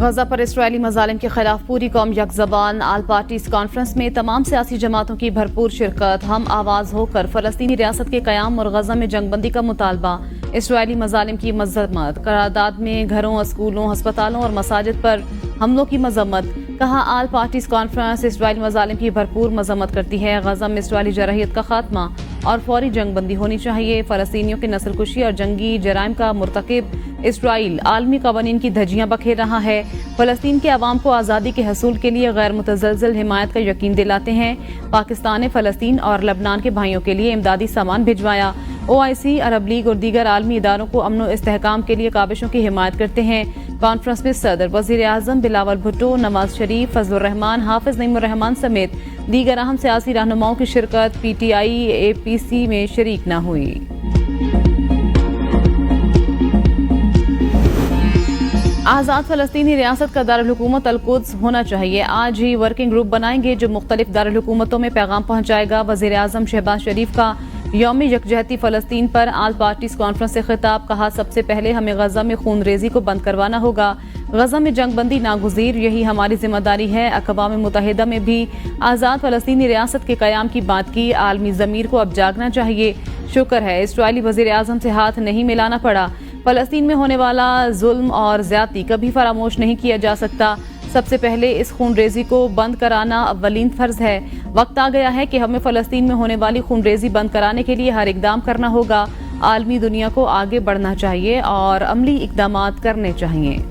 गजा पर इसराइली मजालिम के खिलाफ पूरी कौम यकजबान। आल पार्टीज कॉन्फ्रेंस में तमाम सियासी जमातों की भरपूर शिरकत। हम आवाज होकर फलस्तीनी रियासत के कयाम और गजा में जंगबंदी का मुतालबा। इसराइली मजालिम की मजम्मत। करारदाद में घरों, स्कूलों, अस्पतालों और मसाजिद पर हमलों की मजम्मत। कहा, आल पार्टीज कॉन्फ्रेंस इसराइली मजालिम की भरपूर मजम्मत करती है। गजा में इसराइली जरहियत का खात्मा और फौरी जंगबंदी होनी चाहिए। फलस्तीनियों की नस्लकुशी और जंगी जराइम का मुर्तकिब इसराइल आलमी कवानीन की धज्जियां बखेर रहा है। फलस्तीन के अवाम को आज़ादी के हसूल के लिए गैर मुतज़लज़ल हिमायत का यकीन दिलाते हैं। पाकिस्तान ने फलस्तीन और लबनान के भाइयों के लिए इमदादी सामान भिजवाया। OIC, अरब लीग और दीगर आलमी इदारों को अमन और इस्तेहकाम के लिए काबिशों की हिमायत करते हैं। कॉन्फ्रेंस में सदर, वज़ीर आज़म बिलावल भुट्टो, नवाज शरीफ, फजलुर रहमान, हाफिज नईमुर रहमान समेत दीगर अहम सियासी रहनुमाओं की शिरकत PTI APC में शरीक न हुई। आज़ाद फलस्तीनी रियासत का दारुल हुकूमत अल-कुद्स होना चाहिए। आज ही वर्किंग ग्रुप बनाएंगे जो मुख्तलिफ दारुल हुकूमतों में पैगाम पहुंचाएगा। वज़ीर आज़म शहबाज शरीफ का यौम यकजहती फलस्तीन पर आल पार्टीज कॉन्फ्रेंस से खिताब। कहा, सबसे पहले हमें गजा में खून रेजी को बंद करवाना होगा। गजा में जंगबंदी नागुज़ीर, यही हमारी जिम्मेदारी है। अक़वाम मुत्तहिदा में भी आज़ाद फलस्तीनी रियासत के क़याम की बात की। आलमी ज़मीर को अब जागना चाहिए। शुक्र है इसराइली वज़ीर आज़म से हाथ नहीं मिलाना पड़ा। फलस्तीन में होने वाला जुल्म और ज्यादती कभी फरामोश नहीं किया जा सकता। सबसे पहले इस खून रेजी को बंद कराना अव्वलीन फर्ज है। वक्त आ गया है कि हमें फलस्तीन में होने वाली खून रेजी बंद कराने के लिए हर इकदाम करना होगा। आलमी दुनिया को आगे बढ़ना चाहिए और अमली इकदामात करने चाहिए।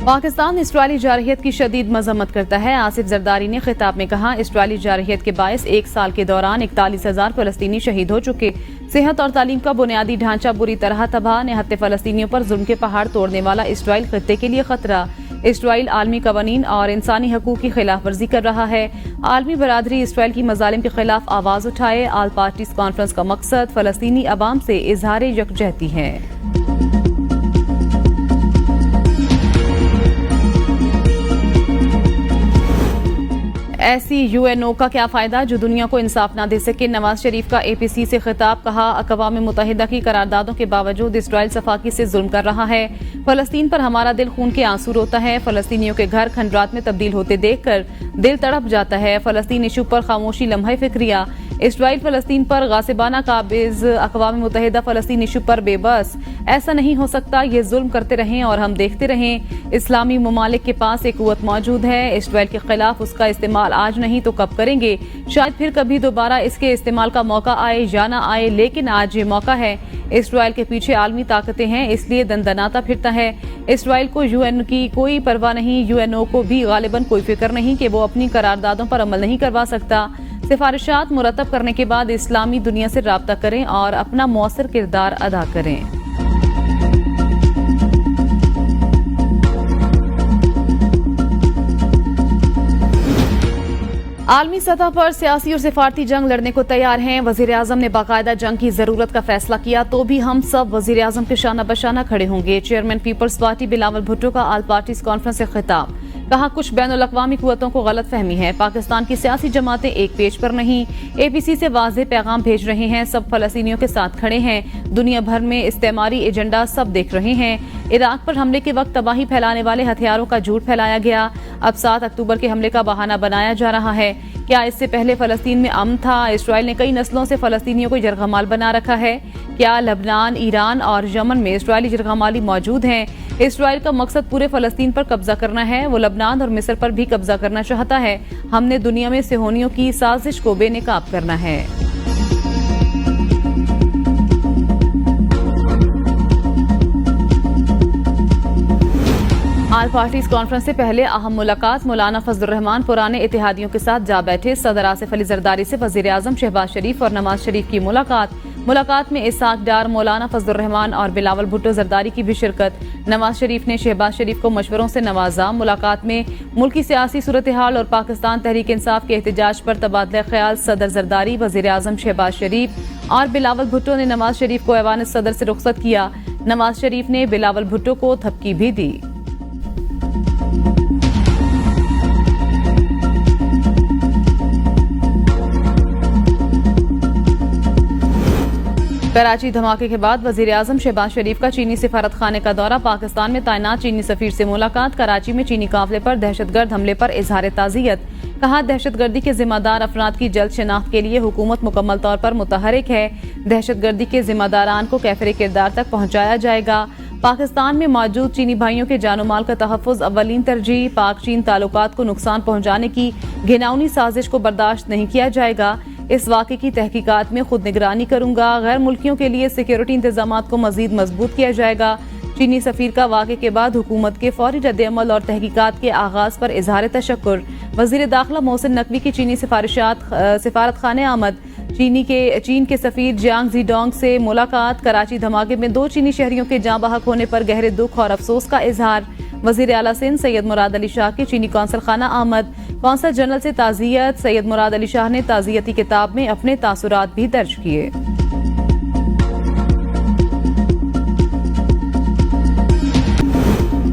पाकिस्तान इसराइली जारहियत की शदीद मजम्मत करता है। आसिफ जरदारी ने खिताब में कहा, इसराइली जारहियत के बायस एक साल के दौरान 41,000 फलस्तीनी शहीद हो चुके। सेहत और तालीम का बुनियादी ढांचा बुरी तरह तबाह। निहत्ते फलस्तीनियों पर जुल्म के पहाड़ तोड़ने वाला इसराइल खित्ते के लिए खतरा। इसराइल आलमी कवानीन और इंसानी हकूक की खिलाफ वर्जी कर रहा है। आलमी बरादरी इसराइल की मजालिम के खिलाफ आवाज उठाए। आल पार्टीज कॉन्फ्रेंस का मकसद फलस्तीनी अवाम से इजहार यकजहती है। ऐसी UNO का क्या फायदा जो दुनिया को इंसाफ ना दे सके। नवाज शरीफ का APC से खिताब। कहा, अक़वाम मुत्तहिदा की करारदादों के बावजूद इसराइल सफाकी से जुल्म कर रहा है। फलस्तीन पर हमारा दिल खून के आंसू रोता है। फलस्तीनियों के घर खंडरात में तब्दील होते देखकर दिल तड़प जाता है। फलस्तीन इशू पर खामोशी लम्हा फिक्रिया। इसराइल फलस्तीन पर गासिबाना काबिज, अक़वाम मुत्तहिदा फलस्तीन इशू पर बेबस। ऐसा नहीं हो सकता। ये जुल्म करते रहें और हम देखते रहें। इस्लामी ममालिक के पास एक कुव्वत मौजूद है। इसराइल के खिलाफ उसका इस्तेमाल आज नहीं तो कब करेंगे। शायद फिर कभी दोबारा इसके इस्तेमाल का मौका आए या ना आए, लेकिन आज ये मौका है। इसराइल के पीछे आलमी ताकतें हैं, इसलिए दंदनाता फिरता है। इसराइल को UN की कोई परवाह नहीं। UNO को भी गालिबन कोई फिक्र नहीं कि वो अपनी करारदादों पर अमल नहीं करवा सकता। सिफारिशात मुरतब करने के बाद इस्लामी दुनिया से राब्ता करें और अपना मौसर किरदार अदा करें। आलमी सतह पर सियासी और सिफारती जंग लड़ने को तैयार हैं। वजीर आजम ने बाकायदा जंग की जरूरत का फैसला किया तो भी हम सब वजीर आजम के शाना बशाना खड़े होंगे। चेयरमैन पीपल्स पार्टी बिलावल भुट्टो का आल पार्टीज कॉन्फ्रेंस से खिताब। कहा, कुछ बैनुल अक़वामी कुव्वतों को गलत फहमी है। पाकिस्तान की सियासी जमातें एक पेज पर नहीं। APC से वाज़ेह पैगाम भेज रहे हैं। सब फलस्तीनियों के साथ खड़े हैं। दुनिया भर में इस्तेमारी एजेंडा सब देख रहे हैं। इराक पर हमले के वक्त तबाही फैलाने वाले हथियारों का झूठ फैलाया गया। अब 7 अक्टूबर के हमले का बहाना बनाया जा रहा है। क्या इससे पहले फलस्तीन में अमन था? इसराइल ने कई नस्लों से फलस्तीनियों को यरगमाल बना रखा है। क्या लबनान, ईरान और यमन में इसराइली यरगमाली मौजूद हैं? इसराइल का मकसद पूरे फलस्तीन पर कब्जा करना है। वो लबनान और मिस्र पर भी कब्जा करना चाहता है। हमने दुनिया में सेहोनियों की साजिश को बेनकाब करना है। आल पार्टीज कॉन्फ्रेंस से पहले अहम मुलाकात। मौलाना फजलुर रहमान पुराने इत्तेहादियों के साथ जा बैठे। सदर आसिफ अली जरदारी से वजीर आजम शहबाज शरीफ और नवाज शरीफ की मुलाकात में इसाक डार, मौलाना फजलुर रहमान और बिलावल भुट्टो जरदारी की भी शिरकत। नवाज शरीफ ने शहबाज शरीफ को मशवरों से नवाजा। मुलाकात में मुल्की सियासी सूरत हाल और पाकिस्तान तहरीक इंसाफ के एहतजाज पर तबादला ख्याल। सदर जरदारी, वजीर आजम शहबाज शरीफ और बिलावल भुट्टो ने नवाज शरीफ को ऐवान सदर से रुखसत किया। नवाज शरीफ ने बिलावल भुट्टो को थपकी भी दी। कराची धमाके के बाद वजीर आजम शहबाज शरीफ का चीनी सिफारत खाने का दौरा, पाकिस्तान में तैनात चीनी सफीर से मुलाकात, कराची में चीनी काफिले पर दहशतगर्द हमले पर इजहार ताज़ियत। कहा, दहशतगर्दी के जिम्मेदार अफराद की जल्द शिनाख्त के लिए हुकूमत मुकम्मल तौर पर मुतहरिक है। दहशतगर्दी के जिम्मेदारान को कैफरे किरदार तक पहुंचाया जाएगा। पाकिस्तान में मौजूद चीनी भाइयों के जानो माल का तहफ़्फ़ुज़ अव्वलीन तरजीह। पाक चीन ताल्लुकात को नुकसान पहुंचाने की घिनौनी साजिश को बर्दाश्त नहीं किया जाएगा। इस वाक़े की तहकीकात में खुद निगरानी करूंगा। गैर मुल्कियों के लिए सिक्योरिटी इंतजाम को मजीद मजबूत किया जाएगा। चीनी सफीर का वाक़े के बाद हुकूमत के फौरी रद्द-ए-अमल और तहकीकात के आगाज़ पर इजहार तशक्कुर। वज़ीर दाखिला मोहसिन नकवी की चीनी सिफारत खाने आमद, चीन के सफीर जियांग ज़ीडोंग से मुलाकात, कराची धमाके में 2 चीनी शहरियों के जाँ बहक होने पर गहरे दुख और अफसोस का इजहार। वज़ीर आला सिंध सैयद मुराद अली शाह की चीनी कौंसल खाना आमद, कौंसल जनरल से ताज़ियत। सैयद मुराद अली शाह ने ताज़ियती किताब में अपने तासुरात भी दर्ज किए।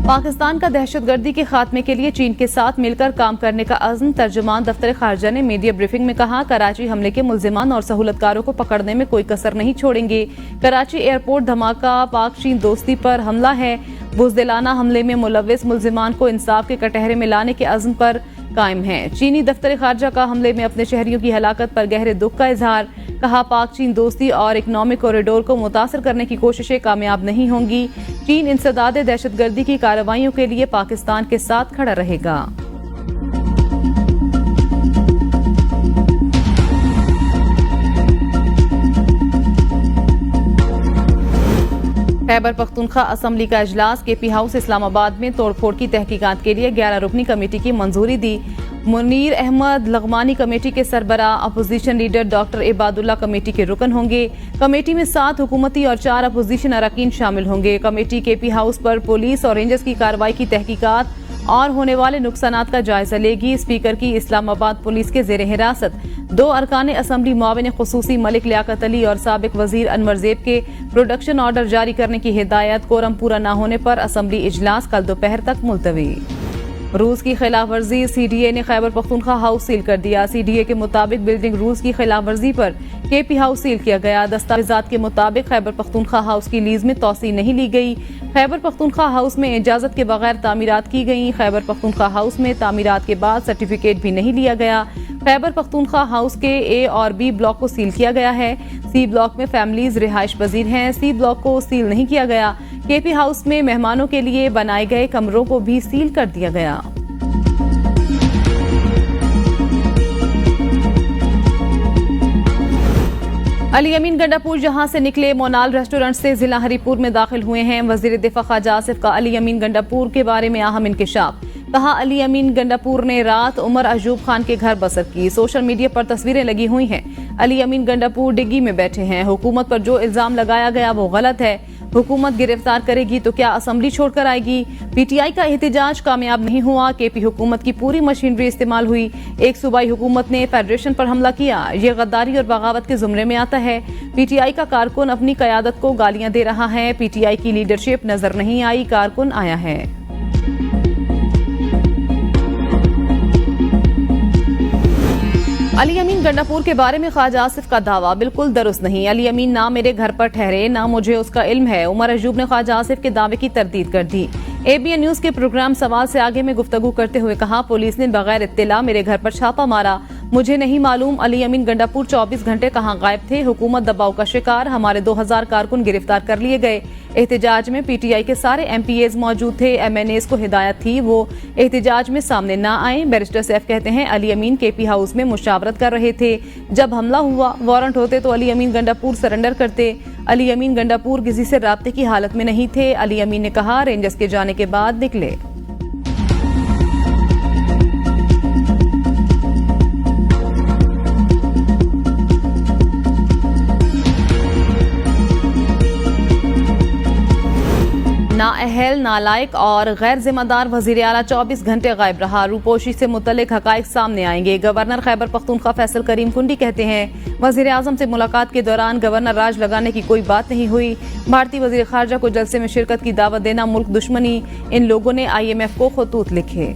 पाकिस्तान का दहशतगर्दी के खात्मे के लिए चीन के साथ मिलकर काम करने का अज़्म, तर्जुमान दफ्तर खारजा ने मीडिया ब्रीफिंग में कहा, कराची हमले के मुल्जिमान और सहूलतकारों को पकड़ने में कोई कसर नहीं छोड़ेंगे। कराची एयरपोर्ट धमाका पाक चीन दोस्ती पर हमला है। बुज़दिलाना हमले में मुलव्विस मुल्जिमान को इंसाफ के कटहरे में लाने के अज़्म पर कायम है। चीनी दफ्तर खारजा का हमले में अपने शहरियों की हलाकत पर गहरे दुख का इजहार। कहा, पाक चीन दोस्ती और इकनॉमिक कॉरिडोर को मुतासर करने की कोशिशें कामयाब नहीं होंगी। चीन इंसदाद दहशतगर्दी की कार्रवाइयों के लिए पाकिस्तान के साथ खड़ा रहेगा। खैबर पख्तूनख्वा असम्बली का इजलास, केपी हाउस इस्लामाबाद में तोड़फोड़ की तहकीकात के लिए 11 रुकनी कमेटी की मंजूरी दी। मुनीर अहमद लग़मानी कमेटी के सरबरा, opposition leader doctor Ibadullah committee के रुकन होंगे। कमेटी में 7 हुकूमती और 4 अपोजिशन अरकान शामिल होंगे। कमेटी केपी हाउस पर पुलिस और रेंजर्स की कार्रवाई की तहकीकात और होने वाले नुकसानात का जायजा लेगी। स्पीकर की इस्लामाबाद पुलिस के ज़ेर हिरासत 2 अरकान असम्बली मुआविन खुसूसी मलिक लियाकत अली और साबिक वजीर अनवर ज़ेब के प्रोडक्शन ऑर्डर जारी करने की हिदायत। कोरम पूरा न होने पर असम्बली इजलास कल दोपहर तक मुलतवी। रूस की खिलाफ वर्जी, CDA ने खैबर पख्तूनख्वा हाउस सील कर दिया। CDA के मुताबिक बिल्डिंग रूस की खिलाफ वर्जी पर केपी हाउस सील किया गया। दस्तावेजात के मुताबिक खैबर पख्तूनख्वा हाउस की लीज में तोसी नहीं ली गई। खैबर पख्तूनख्वा हाउस में इजाजत के बगैर तामीरात की गई। खैबर पख्तूनख्वा हाउस में तामीरात के बाद सर्टिफिकेट भी नहीं लिया गया। खैबर पख्तूनख्वा हाउस के A और B ब्लॉक को सील किया गया है। C ब्लॉक में फैमिलीज रिहाइश पजीर हैं। C ब्लॉक को सील नहीं किया गया। केपी हाउस में मेहमानों के लिए बनाए गए कमरों को भी सील कर दिया गया। अली अमीन गंडापुर जहां से निकले मोनाल रेस्टोरेंट से जिला हरीपुर में दाखिल हुए हैं। वजीर दिफा ख्वाजा आसिफ का अली अमीन गंडापुर के बारे में अहम इंकिशाफ। कहा, अली अमीन गंडापुर ने रात उमर अयूब खान के घर बसर की। सोशल मीडिया पर तस्वीरें लगी हुई हैं। अली अमीन गंडापुर डिग्गी में बैठे हैं। हुकूमत पर जो इल्जाम लगाया गया वो गलत है। हुकूमत गिरफ्तार करेगी तो क्या असम्बली छोड़कर आएगी? PTI का एहतजाज कामयाब नहीं हुआ। केपी हुकूमत की पूरी मशीनरी इस्तेमाल हुई। एक सूबाई हुकूमत ने फेडरेशन पर हमला किया। ये गद्दारी और बगावत के जुमरे में आता है। PTI का कारकुन अपनी कयादत को गालियां दे रहा है। PTI की लीडरशिप नजर नहीं आई, कारकुन आया है। अली अमीन गंडापुर के बारे में ख्वाजा आसिफ का दावा बिल्कुल दुरुस्त नहीं। अली अमीन ना मेरे घर पर ठहरे, ना मुझे उसका इल्म है। उमर अयूब ने ख्वाजा आसिफ के दावे की तरदीद कर दी। ABN न्यूज के प्रोग्राम सवाल से आगे में गुफ्तगू करते हुए कहा, पुलिस ने बगैर इत्तिला मेरे घर पर छापा मारा। मुझे नहीं मालूम अली अमीन गंडापुर 24 घंटे कहाँ गायब थे। हुकूमत दबाव का शिकार, हमारे 2000 कारकुन गिरफ्तार कर लिए गए। एहतजाज में PTI के सारे MPAs मौजूद थे। MNAs को हिदायत थी वो एहतजाज में सामने ना आए। बैरिस्टर सैफ कहते हैं, अली अमीन केपी हाउस में मुशावरत कर रहे थे। जब हमला हुआ, वारंट होते तो अली अमीन गंडापुर सरेंडर करते। अली अमीन गंडापुर किसी से राब्ते की हालत में नहीं थे। अली अमीन ने कहा, रेंजर्स के जाने के बाद निकले। नाअहल, नालायक और गैर जिम्मेदार वजीर आला 24 घंटे गायब रहा। रूपोशी से मुतल्लिक हकाइक सामने आएंगे। गवर्नर खैबर पख्तूनख्वा फैसल करीम कुंडी कहते हैं, वजीर आजम से मुलाकात के दौरान गवर्नर राज लगाने की कोई बात नहीं हुई। भारतीय वजीर खारजा को जलसे में शिरकत की दावत देना मुल्क दुश्मनी। इन लोगों ने IMF को खतूत लिखे।